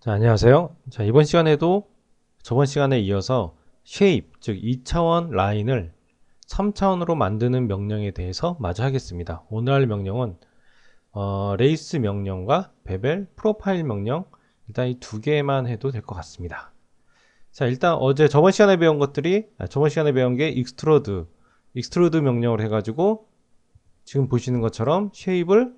자, 안녕하세요. 자, 이번 시간에도 저번 시간에 이어서 shape, 즉 2차원 라인을 3차원으로 만드는 명령에 대해서 마저 하겠습니다. 오늘 할 명령은 레이스 명령과 베벨, 프로파일 명령, 일단 이 두 개만 해도 될 것 같습니다. 자, 일단 저번 시간에 배운 것들이 저번 시간에 배운 게 익스트루드 명령을 해가지고 지금 보시는 것처럼 shape을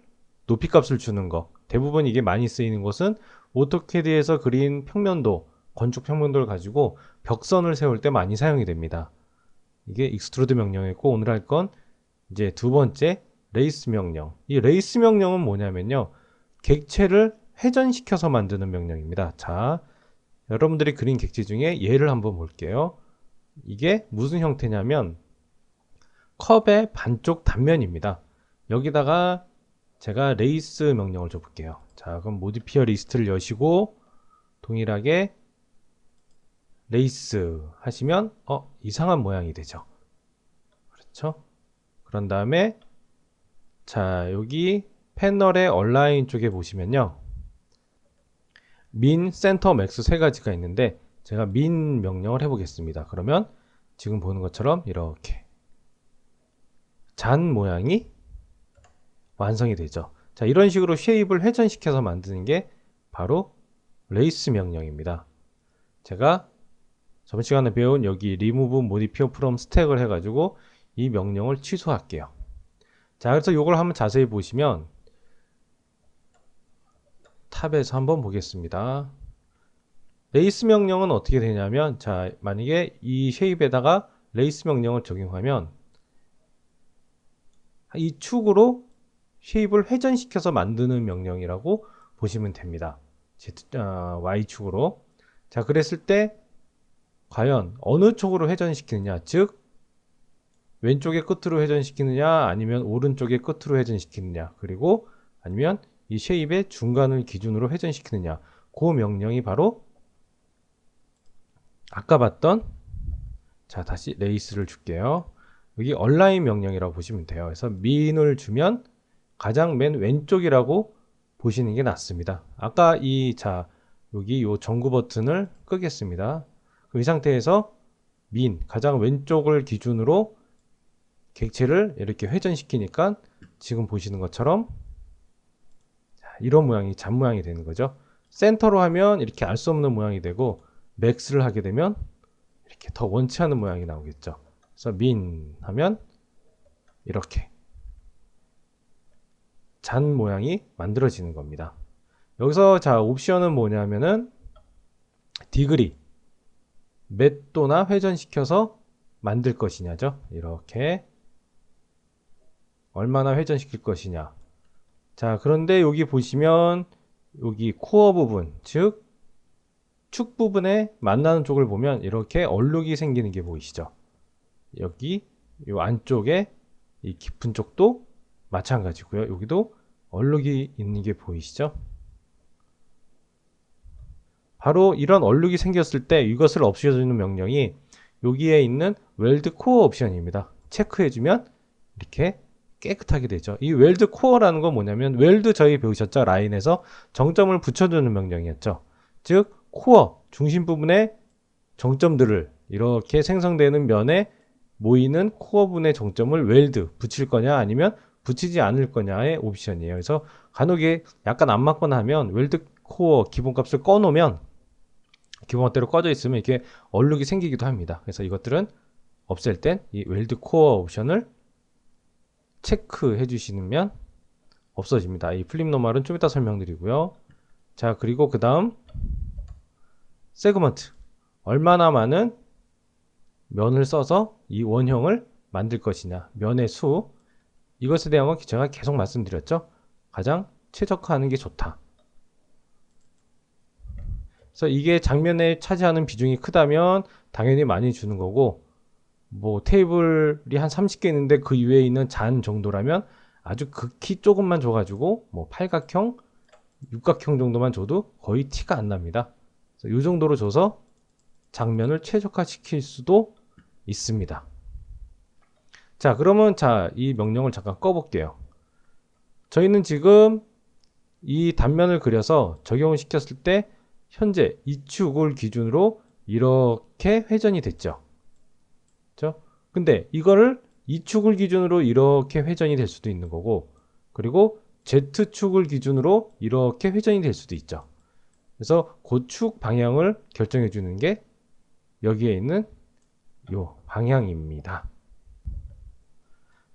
높이 값을 주는 거. 대부분 이게 많이 쓰이는 것은 오토캐드에서 그린 평면도, 건축 평면도를 가지고 벽선을 세울 때 많이 사용이 됩니다. 이게 익스트루드 명령이고, 오늘 할 건 이제 두 번째 레이스 명령. 이 레이스 명령은 뭐냐면요, 객체를 회전시켜서 만드는 명령입니다. 자, 여러분들이 그린 객체 중에 예를 한번 볼게요. 이게 무슨 형태냐면 컵의 반쪽 단면입니다. 여기다가 제가 레이스 명령을 줘볼게요. 자, 그럼 모디피어 리스트를 여시고 동일하게 레이스 하시면 이상한 모양이 되죠. 그렇죠? 그런 다음에 자, 여기 패널의 얼라인 쪽에 보시면요, 민, 센터, 맥스 세 가지가 있는데 제가 민 명령을 해보겠습니다. 그러면 지금 보는 것처럼 이렇게 잔 모양이 완성이 되죠. 자, 이런 식으로 쉐입을 회전시켜서 만드는 게 바로 레이스 명령입니다. 제가 저번 시간에 배운 여기 remove modifier from stack을 해가지고 이 명령을 취소할게요. 자, 그래서 이걸 한번 자세히 보시면 탑에서 한번 보겠습니다. 레이스 명령은 어떻게 되냐면, 자, 만약에 이 쉐입에다가 레이스 명령을 적용하면 이 축으로 쉐입을 회전시켜서 만드는 명령이라고 보시면 됩니다. Y축으로. 자, 그랬을 때 과연 어느 쪽으로 회전시키느냐, 즉 왼쪽의 끝으로 회전시키느냐 아니면 오른쪽의 끝으로 회전시키느냐, 그리고 아니면 이 쉐입의 중간을 기준으로 회전시키느냐, 그 명령이 바로 아까 봤던, 자, 다시 레이스를 줄게요. 여기 얼라인 명령이라고 보시면 돼요. 그래서 민을 주면 가장 맨 왼쪽이라고 보시는 게 낫습니다. 아까 여기 요 전구 버튼을 끄겠습니다. 이 상태에서 가장 왼쪽을 기준으로 객체를 이렇게 회전시키니까 지금 보시는 것처럼 이런 모양이 잔 모양이 되는 거죠. 센터로 하면 이렇게 알 수 없는 모양이 되고, 맥스를 하게 되면 이렇게 더 원치 않은 모양이 나오겠죠. 그래서 민 하면 이렇게 잔 모양이 만들어지는 겁니다. 여기서 자, 옵션은 뭐냐면은 디그리, 몇 도나 회전시켜서 만들 것이냐죠. 이렇게 얼마나 회전시킬 것이냐. 자, 그런데 여기 보시면 여기 코어 부분, 즉 축 부분에 만나는 쪽을 보면 이렇게 얼룩이 생기는 게 보이시죠. 여기 이 안쪽에 이 깊은 쪽도 마찬가지고요. 여기도 얼룩이 있는 게 보이시죠? 바로 이런 얼룩이 생겼을 때 이것을 없애주는 명령이 여기에 있는 웰드 코어 옵션입니다. 체크해주면 이렇게 깨끗하게 되죠. 이 웰드 코어라는 건 뭐냐면, 웰드 저희 배우셨죠? 라인에서 정점을 붙여주는 명령이었죠. 즉 코어, 중심 부분에 정점들을 이렇게 생성되는 면에 모이는 코어 분의 정점을 웰드 붙일 거냐 아니면 붙이지 않을 거냐의 옵션이에요. 그래서 간혹에 약간 안 맞거나 하면 웰드 코어 기본값을 꺼놓으면, 기본값대로 꺼져 있으면 이렇게 얼룩이 생기기도 합니다. 그래서 이것들은 없앨 땐 이 웰드 코어 옵션을 체크해 주시면 없어집니다. 이 플립 노멀은 좀 이따 설명드리고요. 자, 그리고 그 다음 세그먼트, 얼마나 많은 면을 써서 이 원형을 만들 것이냐, 면의 수, 이것에 대한 건 제가 계속 말씀드렸죠. 가장 최적화하는 게 좋다. 그래서 이게 장면에 차지하는 비중이 크다면 당연히 많이 주는 거고, 뭐 테이블이 한 30개 있는데 그 위에 있는 잔 정도라면 아주 극히 조금만 줘가지고 뭐 팔각형, 육각형 정도만 줘도 거의 티가 안 납니다. 이 정도로 줘서 장면을 최적화시킬 수도 있습니다. 자, 그러면 이 명령을 잠깐 꺼볼게요. 저희는 지금 이 단면을 그려서 적용을 시켰을 때 현재 이 축을 기준으로 이렇게 회전이 됐죠. 그렇죠? 근데 이거를 이 축을 기준으로 이렇게 회전이 될 수도 있는 거고, 그리고 Z축을 기준으로 이렇게 회전이 될 수도 있죠. 그래서 그 축 방향을 결정해 주는 게 여기에 있는 요 방향입니다.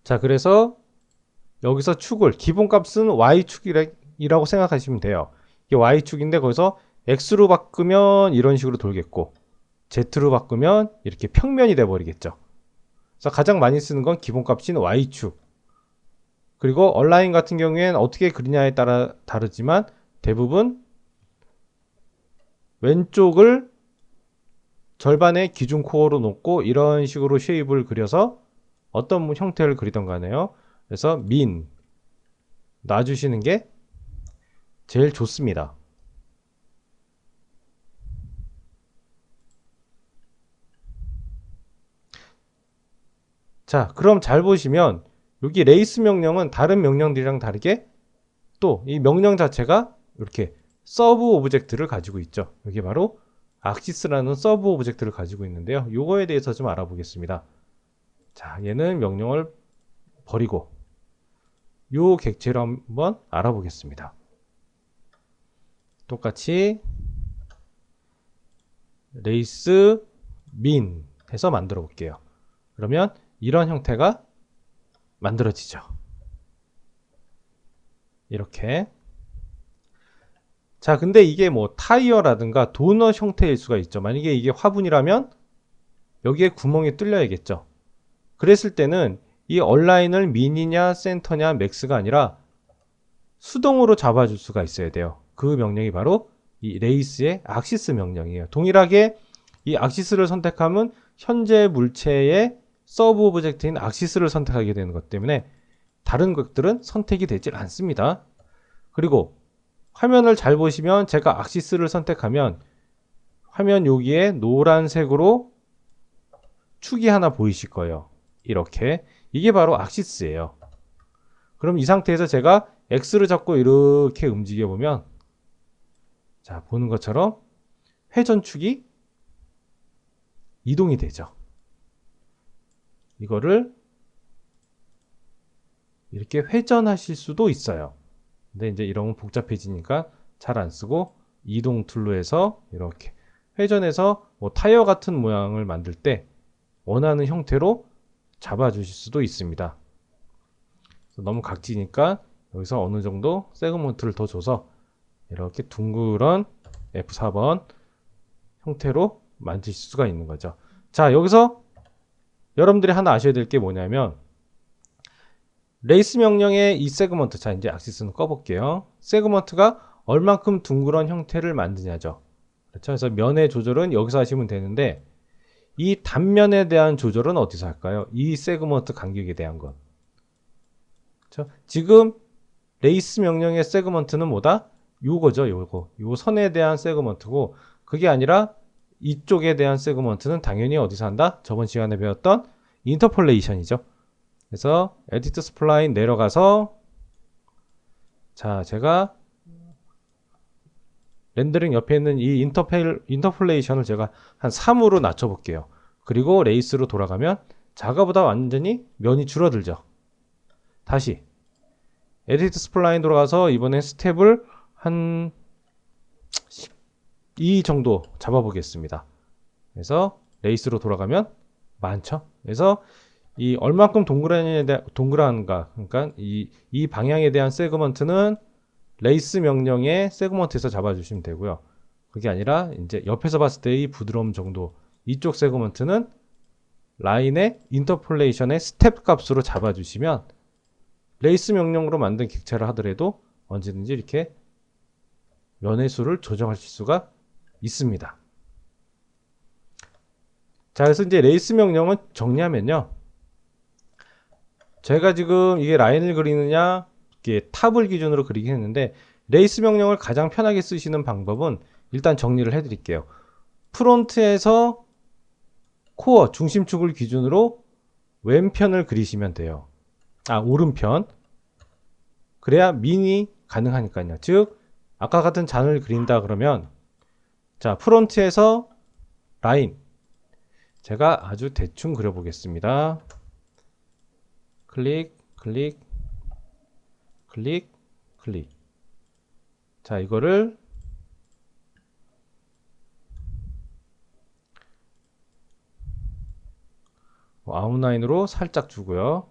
자, 그래서 여기서 축을 기본값은 Y축이라고 생각하시면 돼요. 이게 Y축인데 거기서 X로 바꾸면 이런 식으로 돌겠고 Z로 바꾸면 이렇게 평면이 돼 버리겠죠. 그래서 가장 많이 쓰는 건 기본값인 Y축. 그리고 얼라인 같은 경우에는 어떻게 그리냐에 따라 다르지만 대부분 왼쪽을 절반의 기준 코어로 놓고 이런 식으로 쉐입을 그려서 어떤 형태를 그리던 간에요. 그래서 민 놔주시는 게 제일 좋습니다. 자, 그럼 잘 보시면 여기 레이스 명령은 다른 명령들이랑 다르게 또 이 명령 자체가 이렇게 서브 오브젝트를 가지고 있죠. 여기 바로 악시스라는 서브 오브젝트를 가지고 있는데요. 요거에 대해서 좀 알아보겠습니다. 자, 얘는 명령을 버리고 요 객체를 한번 알아보겠습니다. 똑같이 레이스 민 해서 만들어 볼게요. 그러면 이런 형태가 만들어지죠. 이렇게. 자, 근데 이게 뭐 타이어라든가 도넛 형태일 수가 있죠. 만약에 이게 화분이라면 여기에 구멍이 뚫려야겠죠. 그랬을 때는 이 얼라인을 민이냐 센터냐 맥스가 아니라 수동으로 잡아줄 수가 있어야 돼요. 그 명령이 바로 이 레이스의 악시스 명령이에요. 동일하게 이 악시스를 선택하면 현재 물체의 서브 오브젝트인 악시스를 선택하게 되는 것 때문에 다른 것들은 선택이 되질 않습니다. 그리고 화면을 잘 보시면 제가 악시스를 선택하면 화면 여기에 노란색으로 축이 하나 보이실 거예요. 이렇게. 이게 바로 악시스예요. 그럼 이 상태에서 제가 X를 잡고 이렇게 움직여 보면 자, 보는 것처럼 회전축이 이동이 되죠. 이거를 이렇게 회전하실 수도 있어요. 근데 이제 이런 복잡해지니까 잘 안 쓰고 이동 툴로 해서 이렇게 회전해서 뭐 타이어 같은 모양을 만들 때 원하는 형태로 잡아주실 수도 있습니다. 너무 각지니까 여기서 어느 정도 세그먼트를 더 줘서 이렇게 둥그런 F4번 형태로 만드실 수가 있는 거죠. 자, 여기서 여러분들이 하나 아셔야 될 게 뭐냐면 레이스 명령의 이 세그먼트, 자 이제 악시스는 꺼볼게요. 세그먼트가 얼만큼 둥그런 형태를 만드냐죠. 그렇죠? 그래서 면의 조절은 여기서 하시면 되는데 이 단면에 대한 조절은 어디서 할까요? 이 세그먼트 간격에 대한 것. 그렇죠? 지금 레이스 명령의 세그먼트는 뭐다? 요거죠, 요거. 요 선에 대한 세그먼트고 그게 아니라 이쪽에 대한 세그먼트는 당연히 어디서 한다? 저번 시간에 배웠던 인터폴레이션이죠. 그래서 에디트 스플라인 내려가서 자, 제가 렌더링 옆에 있는 이 인터폴레이션을 제가 한 3으로 낮춰 볼게요. 그리고 레이스로 돌아가면 자가보다 완전히 면이 줄어들죠. 다시 에디트 스플라인 돌아가서 이번엔 스텝을 한 12 정도 잡아 보겠습니다. 그래서 레이스로 돌아가면 많죠. 그래서 이 얼만큼 동그란가, 그러니까 이 방향에 대한 세그먼트는 레이스 명령의 세그먼트에서 잡아주시면 되고요. 그게 아니라 이제 옆에서 봤을 때의 부드러움 정도, 이쪽 세그먼트는 라인의 인터폴레이션의 스텝 값으로 잡아주시면 레이스 명령으로 만든 객체를 하더라도 언제든지 이렇게 면의 수를 조정하실 수가 있습니다. 자, 그래서 이제 레이스 명령은 정리하면요. 제가 지금 이게 라인을 그리느냐, 이게 탑을 기준으로 그리긴 했는데, 레이스 명령을 가장 편하게 쓰시는 방법은 일단 정리를 해드릴게요. 프론트에서 코어, 중심축을 기준으로 왼편을 그리시면 돼요. 오른편. 그래야 민이 가능하니까요. 즉, 아까 같은 잔을 그린다 그러면 자, 프론트에서 라인. 제가 아주 대충 그려보겠습니다. 클릭, 클릭, 클릭, 클릭. 자, 이거를 아웃라인으로 살짝 주고요.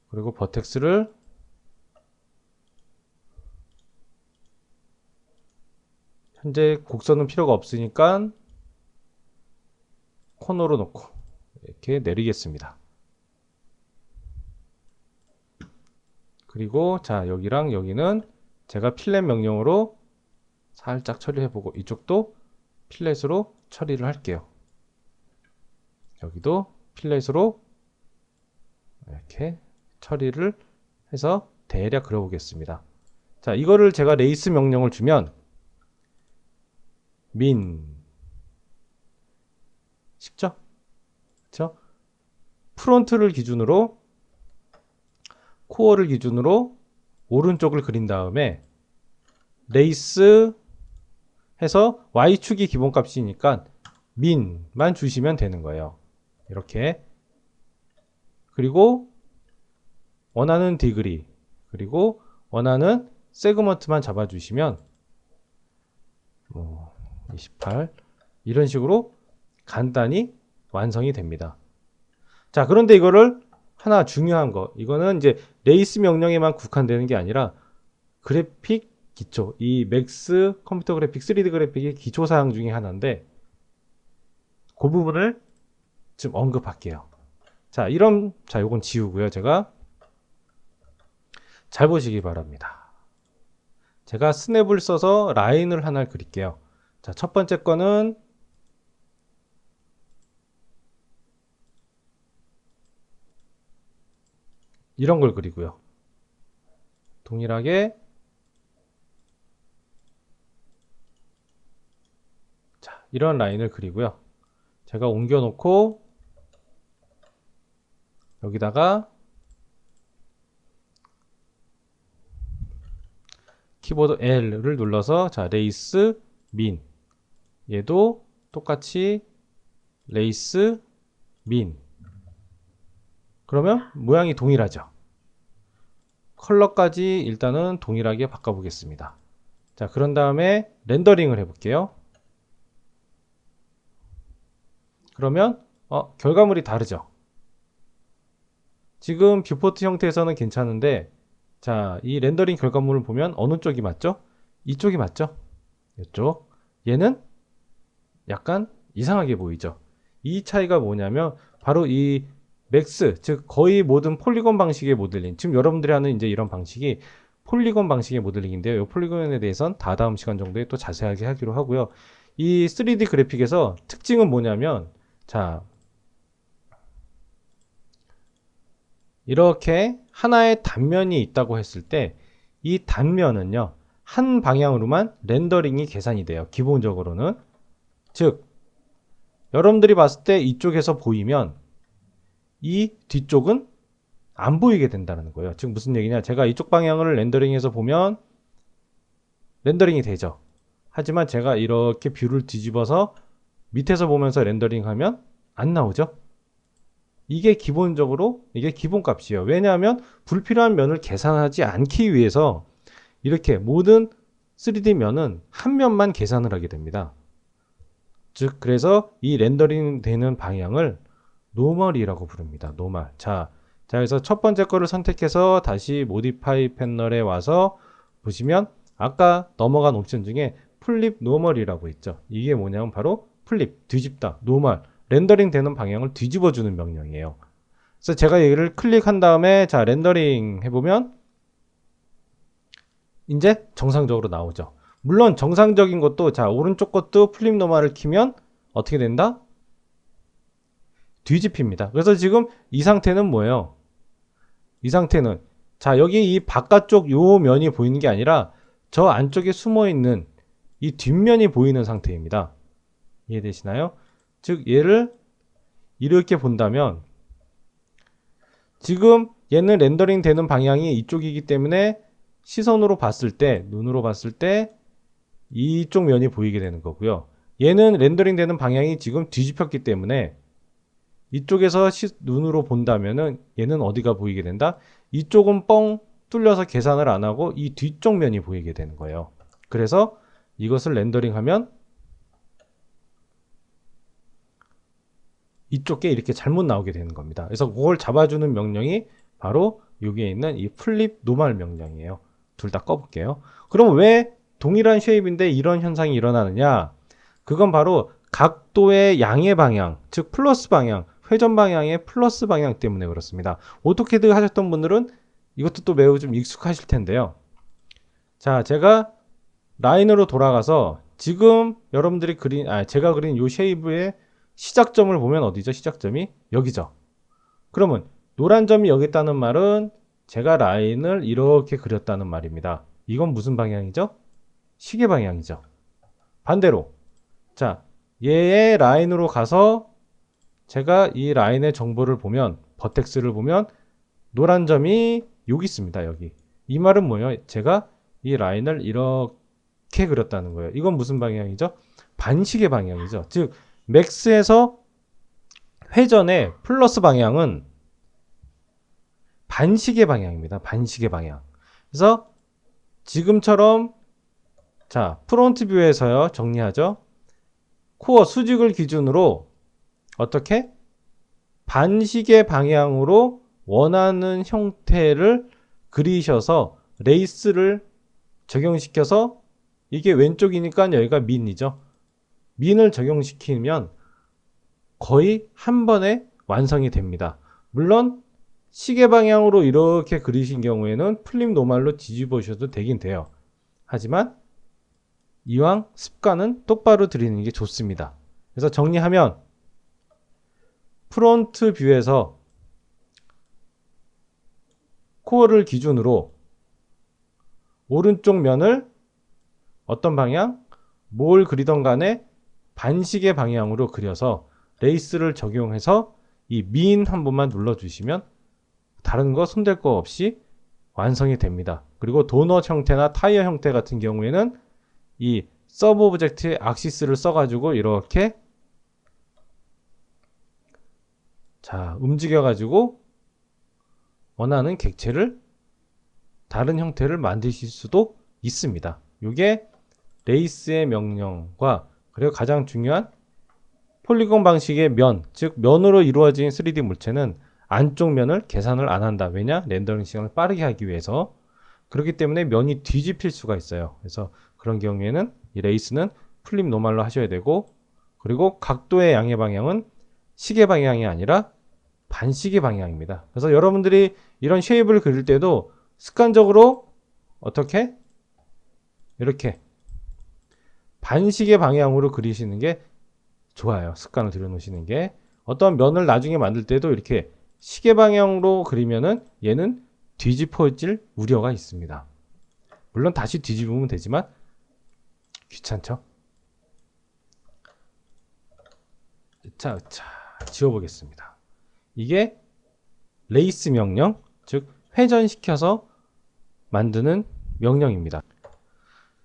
그리고 버텍스를 현재 곡선은 필요가 없으니까 코너로 놓고 이렇게 내리겠습니다. 그리고 자, 여기랑 여기는 제가 필렛 명령으로 살짝 처리해보고 이쪽도 필렛으로 처리를 할게요. 여기도 필렛으로 이렇게 처리를 해서 대략 그려보겠습니다. 자, 이거를 제가 레이스 명령을 주면 쉽죠? 그렇죠? 프론트를 기준으로 코어를 기준으로 오른쪽을 그린 다음에 레이스 해서 Y축이 기본값이니까 민만 주시면 되는 거예요. 이렇게. 그리고 원하는 디그리 그리고 원하는 세그먼트만 잡아주시면 28 이런 식으로 간단히 완성이 됩니다. 자, 그런데 이거를 하나 중요한 거, 이거는 이제 레이스 명령에만 국한되는 게 아니라 그래픽 기초, 이 맥스 컴퓨터 그래픽 3D 그래픽의 기초 사항 중에 하나인데 그 부분을 좀 언급할게요. 자, 요건 지우고요. 제가 잘 보시기 바랍니다. 제가 스냅을 써서 라인을 하나를 그릴게요. 자, 첫 번째 거는 이런 걸 그리고요. 동일하게 자, 이런 라인을 그리고요. 제가 옮겨 놓고 여기다가 키보드 L을 눌러서 자, 레이스 민 얘도 똑같이 레이스 민 그러면 모양이 동일하죠. 컬러까지 일단은 동일하게 바꿔보겠습니다. 자, 그런 다음에 렌더링을 해볼게요. 그러면 결과물이 다르죠. 지금 뷰포트 형태에서는 괜찮은데 자, 이 렌더링 결과물을 보면 어느 쪽이 맞죠? 이쪽이 맞죠? 이쪽. 얘는 약간 이상하게 보이죠. 이 차이가 뭐냐면 바로 이 맥스, 즉 거의 모든 폴리곤 방식의 모델링, 지금 여러분들이 하는 이제 이런 방식이 폴리곤 방식의 모델링인데요. 이 폴리곤에 대해서는 다음 시간 정도에 또 자세하게 하기로 하고요. 이 3D 그래픽에서 특징은 뭐냐면 자, 이렇게 하나의 단면이 있다고 했을 때 이 단면은요, 한 방향으로만 렌더링이 계산이 돼요. 기본적으로는. 즉 여러분들이 봤을 때 이쪽에서 보이면 이 뒤쪽은 안 보이게 된다는 거예요. 즉 무슨 얘기냐, 제가 이쪽 방향을 렌더링해서 보면 렌더링이 되죠. 하지만 제가 이렇게 뷰를 뒤집어서 밑에서 보면서 렌더링하면 안 나오죠. 이게 기본적으로 이게 기본값이에요. 왜냐하면 불필요한 면을 계산하지 않기 위해서 이렇게 모든 3D 면은 한 면만 계산을 하게 됩니다. 즉 그래서 이 렌더링 되는 방향을 노멀이라고 부릅니다. 노멀. 자, 그래서 첫 번째 거를 선택해서 다시 모디파이 패널에 와서 보시면 아까 넘어간 옵션 중에 플립 노멀이라고 있죠. 이게 뭐냐면 바로 플립, 뒤집다, 노멀, 렌더링 되는 방향을 뒤집어 주는 명령이에요. 그래서 제가 얘를 클릭한 다음에 자, 렌더링 해보면 이제 정상적으로 나오죠. 물론 정상적인 것도 자, 오른쪽 것도 플립 노멀을 키면 어떻게 된다? 뒤집힙니다. 그래서 지금 이 상태는 뭐예요? 이 상태는 자, 여기 이 바깥쪽 요 면이 보이는 게 아니라 저 안쪽에 숨어 있는 이 뒷면이 보이는 상태입니다. 이해되시나요? 즉 얘를 이렇게 본다면 지금 얘는 렌더링 되는 방향이 이쪽이기 때문에 시선으로 봤을 때, 눈으로 봤을 때 이쪽 면이 보이게 되는 거고요. 얘는 렌더링 되는 방향이 지금 뒤집혔기 때문에 이쪽에서 눈으로 본다면은 얘는 어디가 보이게 된다? 이쪽은 뻥 뚫려서 계산을 안 하고 이 뒤쪽 면이 보이게 되는 거예요. 그래서 이것을 렌더링 하면 이쪽에 이렇게 잘못 나오게 되는 겁니다. 그래서 그걸 잡아주는 명령이 바로 여기에 있는 이 플립 노멀 명령이에요. 둘 다 꺼볼게요. 그럼 왜 동일한 쉐입인데 이런 현상이 일어나느냐? 그건 바로 각도의 양의 방향, 즉 플러스 방향, 회전 방향의 플러스 방향 때문에 그렇습니다. 오토캐드 하셨던 분들은 이것도 또 매우 좀 익숙하실 텐데요. 자, 제가 라인으로 돌아가서 지금 여러분들이 제가 그린 이 쉐이브의 시작점을 보면 어디죠? 시작점이 여기죠. 그러면 노란 점이 여기 있다는 말은 제가 라인을 이렇게 그렸다는 말입니다. 이건 무슨 방향이죠? 시계 방향이죠. 반대로 자, 얘의 라인으로 가서 제가 이 라인의 정보를 보면 버텍스를 보면 노란 점이 여기 있습니다. 여기. 이 말은 뭐예요? 제가 이 라인을 이렇게 그렸다는 거예요. 이건 무슨 방향이죠? 반시계 방향이죠. 즉 맥스에서 회전의 플러스 방향은 반시계 방향입니다. 반시계 방향. 그래서 지금처럼 자, 프론트 뷰에서요. 정리하죠. 코어 수직을 기준으로 어떻게? 반시계 방향으로 원하는 형태를 그리셔서 레이스를 적용시켜서 이게 왼쪽이니까 여기가 민이죠. 민을 적용시키면 거의 한 번에 완성이 됩니다. 물론 시계 방향으로 이렇게 그리신 경우에는 플립 노멀로 뒤집으셔도 되긴 돼요. 하지만 이왕 습관은 똑바로 들이는 게 좋습니다. 그래서 정리하면 프론트 뷰에서 코어를 기준으로 오른쪽 면을 어떤 방향? 뭘 그리던 간에 반시계 방향으로 그려서 레이스를 적용해서 이 민 한 번만 눌러주시면 다른 거 손댈 거 없이 완성이 됩니다. 그리고 도넛 형태나 타이어 형태 같은 경우에는 이 서브 오브젝트의 악시스를 써가지고 이렇게 자 움직여가지고 원하는 객체를 다른 형태를 만드실 수도 있습니다. 이게 레이스의 명령과 그리고 가장 중요한 폴리곤 방식의 면, 즉 면으로 이루어진 3D 물체는 안쪽 면을 계산을 안 한다. 왜냐? 렌더링 시간을 빠르게 하기 위해서. 그렇기 때문에 면이 뒤집힐 수가 있어요. 그래서 그런 경우에는 이 레이스는 플립 노멀로 하셔야 되고, 그리고 각도의 양의 방향은 시계 방향이 아니라 반시계 방향입니다. 그래서 여러분들이 이런 쉐입을 그릴 때도 습관적으로 어떻게? 이렇게 반시계 방향으로 그리시는 게 좋아요. 습관을 들여놓으시는 게. 어떤 면을 나중에 만들 때도 이렇게 시계 방향으로 그리면은 얘는 뒤집어질 우려가 있습니다. 물론 다시 뒤집으면 되지만 귀찮죠? 자, 지워보겠습니다. 이게 레이스 명령, 즉 회전시켜서 만드는 명령입니다.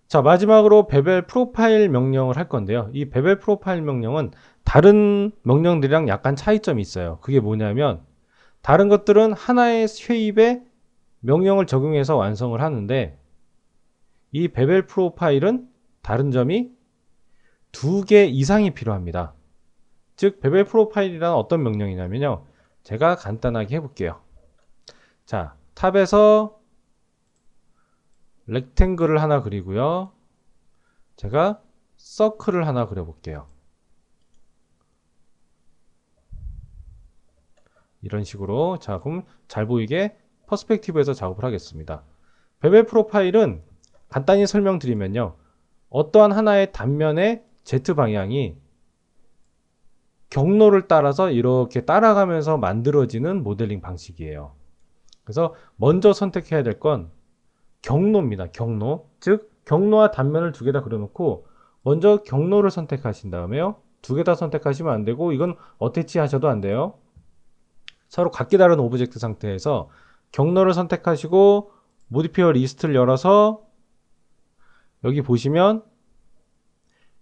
자, 마지막으로 베벨 프로파일 명령을 할 건데요. 이 베벨 프로파일 명령은 다른 명령들이랑 약간 차이점이 있어요. 그게 뭐냐면 다른 것들은 하나의 쉐입에 명령을 적용해서 완성을 하는데 이 베벨 프로파일은 다른 점이 2개 이상이 필요합니다. 즉 베벨 프로파일이란 어떤 명령이냐면요. 제가 간단하게 해볼게요. 자, 탑에서 렉탱글을 하나 그리고요. 제가 서클을 하나 그려볼게요. 이런 식으로. 자, 그럼 잘 보이게 퍼스펙티브에서 작업을 하겠습니다. 베벨 프로파일은 간단히 설명드리면요. 어떠한 하나의 단면의 Z 방향이 경로를 따라서 이렇게 따라가면서 만들어지는 모델링 방식이에요. 그래서 먼저 선택해야 될 건 경로입니다. 경로. 즉 경로와 단면을 2개 다 그려놓고 먼저 경로를 선택하신 다음에요. 2개 다 선택하시면 안 되고 이건 어태치 하셔도 안 돼요. 서로 각기 다른 오브젝트 상태에서 경로를 선택하시고 모디피어 리스트를 열어서 여기 보시면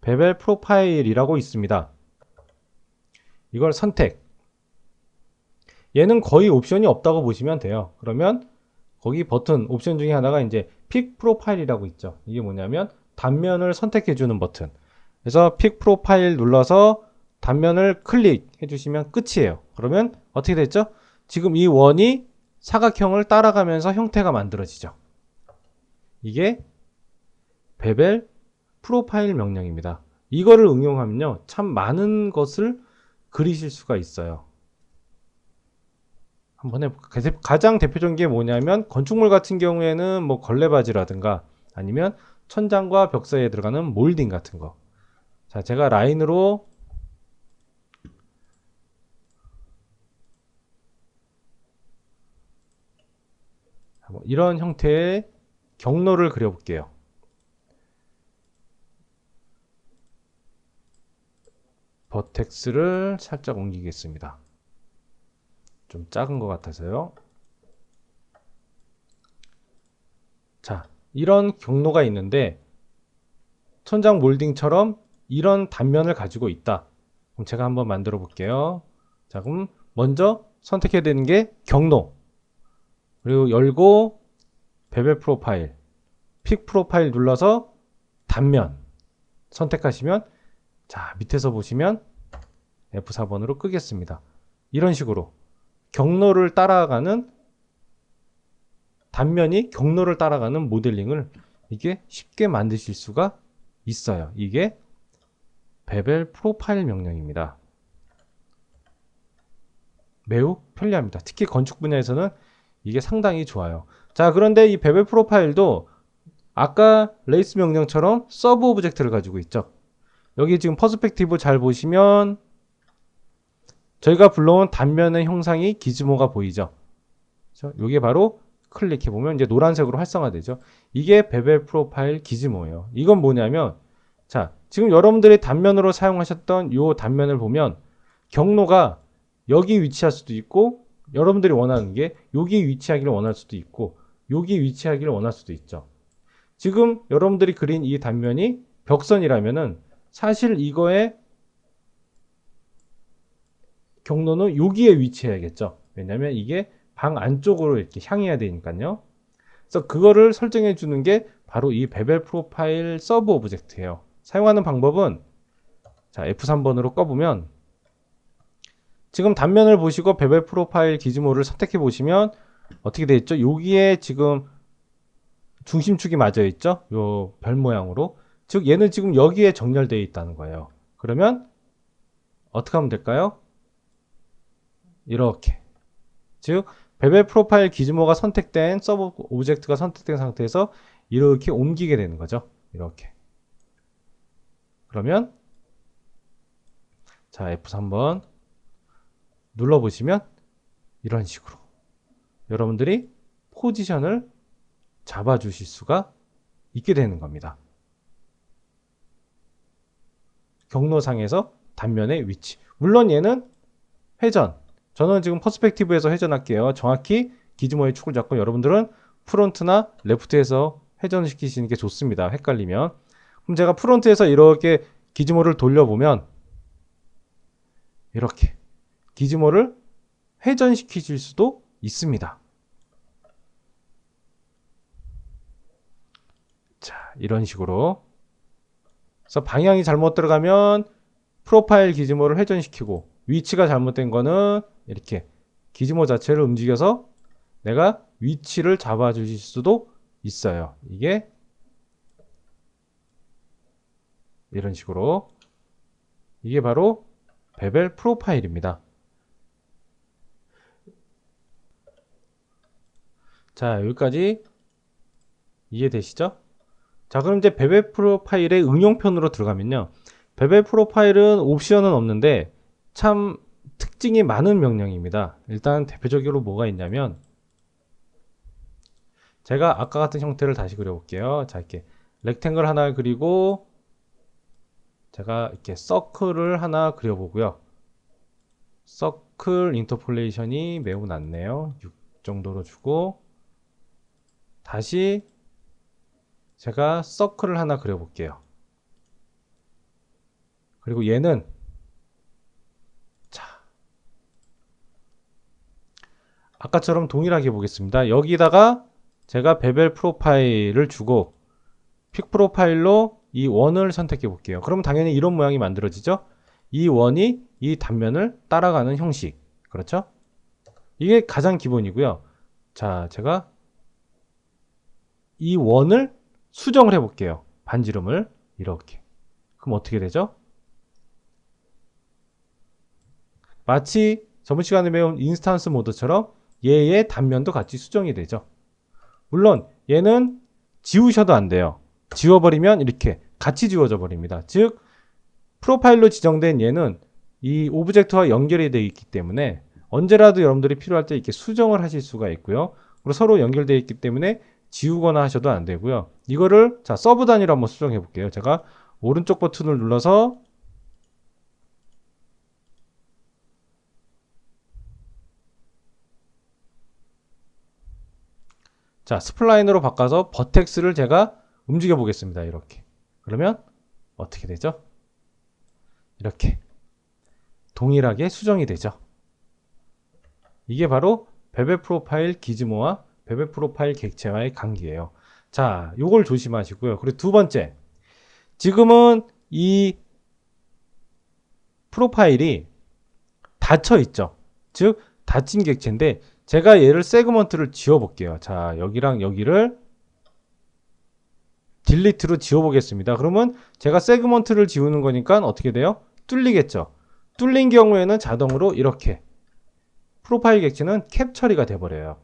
베벨 프로파일이라고 있습니다. 이걸 선택. 얘는 거의 옵션이 없다고 보시면 돼요. 그러면 거기 버튼 옵션 중에 하나가 이제 픽 프로파일이라고 있죠. 이게 뭐냐면 단면을 선택해 주는 버튼. 그래서 픽 프로파일 눌러서 단면을 클릭해 주시면 끝이에요. 그러면 어떻게 됐죠? 지금 이 원이 사각형을 따라가면서 형태가 만들어지죠. 이게 베벨 프로파일 명령입니다. 이거를 응용하면요, 참 많은 것을 그리실 수가 있어요. 한번 해볼까? 가장 대표적인 게 뭐냐면 건축물 같은 경우에는 뭐 걸레바지라든가 아니면 천장과 벽 사이에 들어가는 몰딩 같은 거. 자, 제가 라인으로 이런 형태의 경로를 그려볼게요. 버텍스를 살짝 옮기겠습니다. 좀 작은 것 같아서요. 자, 이런 경로가 있는데 천장 몰딩처럼 이런 단면을 가지고 있다. 그럼 제가 한번 만들어 볼게요. 자, 그럼 먼저 선택해야 되는 게 경로. 그리고 열고 베벨 프로파일, 픽 프로파일 눌러서 단면 선택하시면, 자, 밑에서 보시면 F4번으로 끄겠습니다. 이런 식으로 경로를 따라가는, 단면이 경로를 따라가는 모델링을 이게 쉽게 만드실 수가 있어요. 이게 베벨 프로파일 명령입니다. 매우 편리합니다. 특히 건축 분야에서는 이게 상당히 좋아요. 자, 그런데 이 베벨 프로파일도 아까 레이스 명령처럼 서브 오브젝트를 가지고 있죠. 여기 지금 퍼스펙티브 잘 보시면 저희가 불러온 단면의 형상이 기즈모가 보이죠. 이게 바로 클릭해 보면 이제 노란색으로 활성화되죠. 이게 베벨 프로파일 기즈모예요. 이건 뭐냐면, 자, 지금 여러분들이 단면으로 사용하셨던 이 단면을 보면 경로가 여기 위치할 수도 있고, 여러분들이 원하는 게 여기 위치하기를 원할 수도 있고, 여기 위치하기를 원할 수도 있죠. 지금 여러분들이 그린 이 단면이 벽선이라면은 사실 이거의 경로는 여기에 위치해야겠죠. 왜냐면 이게 방 안쪽으로 이렇게 향해야 되니까요. 그래서 그거를 설정해 주는 게 바로 이 베벨 프로파일 서브 오브젝트예요. 사용하는 방법은, 자, F3번으로 꺼보면 지금 단면을 보시고 베벨 프로파일 기즈모를 선택해 보시면 어떻게 되어 있죠? 여기에 지금 중심축이 맞아 있죠? 요 별 모양으로. 즉 얘는 지금 여기에 정렬되어 있다는 거예요. 그러면 어떻게 하면 될까요? 이렇게. 즉 베벨 프로파일 기즈모가 선택된, 서브 오브젝트가 선택된 상태에서 이렇게 옮기게 되는 거죠. 이렇게. 그러면 자, F3번 눌러보시면 이런 식으로 여러분들이 포지션을 잡아주실 수가 있게 되는 겁니다. 경로상에서 단면의 위치. 물론 얘는 회전. 저는 지금 퍼스펙티브에서 회전할게요. 정확히 기즈모의 축을 잡고 여러분들은 프론트나 레프트에서 회전시키시는 게 좋습니다. 헷갈리면. 그럼 제가 프론트에서 이렇게 기즈모를 돌려보면 이렇게 기즈모를 회전시키실 수도 있습니다. 자, 이런 식으로. 그래서 방향이 잘못 들어가면 프로파일 기즈모를 회전시키고, 위치가 잘못된 거는 이렇게 기즈모 자체를 움직여서 내가 위치를 잡아 주실 수도 있어요. 이게 이런 식으로. 이게 바로 베벨 프로파일입니다. 자, 여기까지 이해되시죠? 자, 그럼 이제 베벨 프로파일의 응용편으로 들어가면요, 베벨 프로파일은 옵션은 없는데 참 특징이 많은 명령입니다. 일단 대표적으로 뭐가 있냐면, 제가 아까 같은 형태를 다시 그려볼게요. 자, 이렇게 렉탱글 하나 그리고 제가 이렇게 서클을 하나 그려보고요. 서클 인터폴레이션이 매우 낮네요. 6 정도로 주고, 다시 제가 서클을 하나 그려볼게요. 그리고 얘는 자, 아까처럼 동일하게 보겠습니다. 여기다가 제가 베벨 프로파일을 주고 픽 프로파일로 이 원을 선택해 볼게요. 그럼 당연히 이런 모양이 만들어지죠. 이 원이 이 단면을 따라가는 형식. 그렇죠? 이게 가장 기본이고요. 자, 제가 이 원을 수정을 해 볼게요. 반지름을 이렇게. 그럼 어떻게 되죠? 마치 저번 시간에 배운 인스턴스 모드처럼 얘의 단면도 같이 수정이 되죠. 물론 얘는 지우셔도 안 돼요. 지워버리면 이렇게 같이 지워져 버립니다. 즉 프로파일로 지정된 얘는 이 오브젝트와 연결이 되어 있기 때문에 언제라도 여러분들이 필요할 때 이렇게 수정을 하실 수가 있고요. 그리고 서로 연결되어 있기 때문에 지우거나 하셔도 안 되고요. 이거를 자 서브 단위로 한번 수정해 볼게요. 제가 오른쪽 버튼을 눌러서 자 스플라인으로 바꿔서 버텍스를 제가 움직여 보겠습니다. 이렇게. 그러면 어떻게 되죠? 이렇게 동일하게 수정이 되죠. 이게 바로 베벨 프로파일 기즈모와 베벨 프로파일 객체와의 관계예요. 자, 요걸 조심하시고요. 그리고 두 번째, 지금은 이 프로파일이 닫혀 있죠. 즉 닫힌 객체인데 제가 얘를 세그먼트를 지워 볼게요. 자, 여기랑 여기를 딜리트로 지워 보겠습니다. 그러면 제가 세그먼트를 지우는 거니까 어떻게 돼요? 뚫리겠죠. 뚫린 경우에는 자동으로 이렇게 프로파일 객체는 캡 처리가 돼 버려요.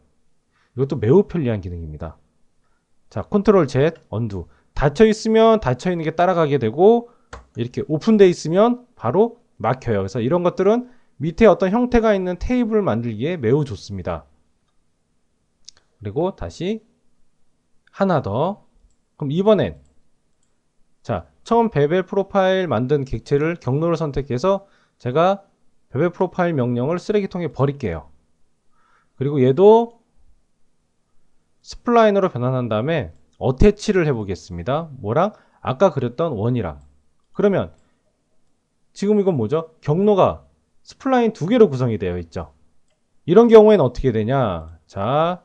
이것도 매우 편리한 기능입니다. 자, 컨트롤 Z, 언두. 닫혀 있으면 닫혀 있는 게 따라가게 되고 이렇게 오픈되어 있으면 바로 막혀요. 그래서 이런 것들은 밑에 어떤 형태가 있는 테이블을 만들기에 매우 좋습니다. 그리고 다시 하나 더. 그럼 이번엔 자, 처음 베벨 프로파일 만든 객체를 경로를 선택해서 제가 베벨 프로파일 명령을 쓰레기통에 버릴게요. 그리고 얘도 스플라인으로 변환한 다음에 어태치를 해보겠습니다. 뭐랑? 아까 그렸던 원이랑. 그러면 지금 이건 뭐죠? 경로가 스플라인 두 개로 구성이 되어 있죠. 이런 경우에는 어떻게 되냐? 자,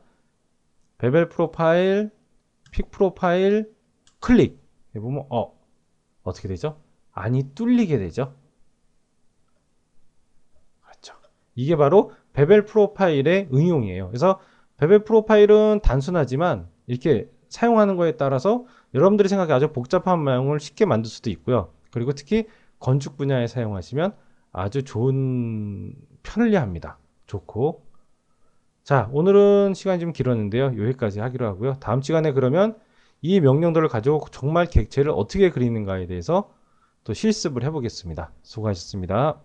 베벨 프로파일, 픽 프로파일, 클릭 해보면 어떻게 되죠? 안이 뚫리게 되죠. 그렇죠. 이게 바로 베벨 프로파일의 응용이에요. 그래서 베벨 프로파일은 단순하지만 이렇게 사용하는 거에 따라서 여러분들이 생각해 아주 복잡한 모양을 쉽게 만들 수도 있고요. 그리고 특히 건축 분야에 사용하시면 아주 좋은 편리합니다. 좋고. 자, 오늘은 시간이 좀 길었는데요. 여기까지 하기로 하고요. 다음 시간에 그러면 이 명령들을 가지고 정말 객체를 어떻게 그리는가에 대해서 또 실습을 해보겠습니다. 수고하셨습니다.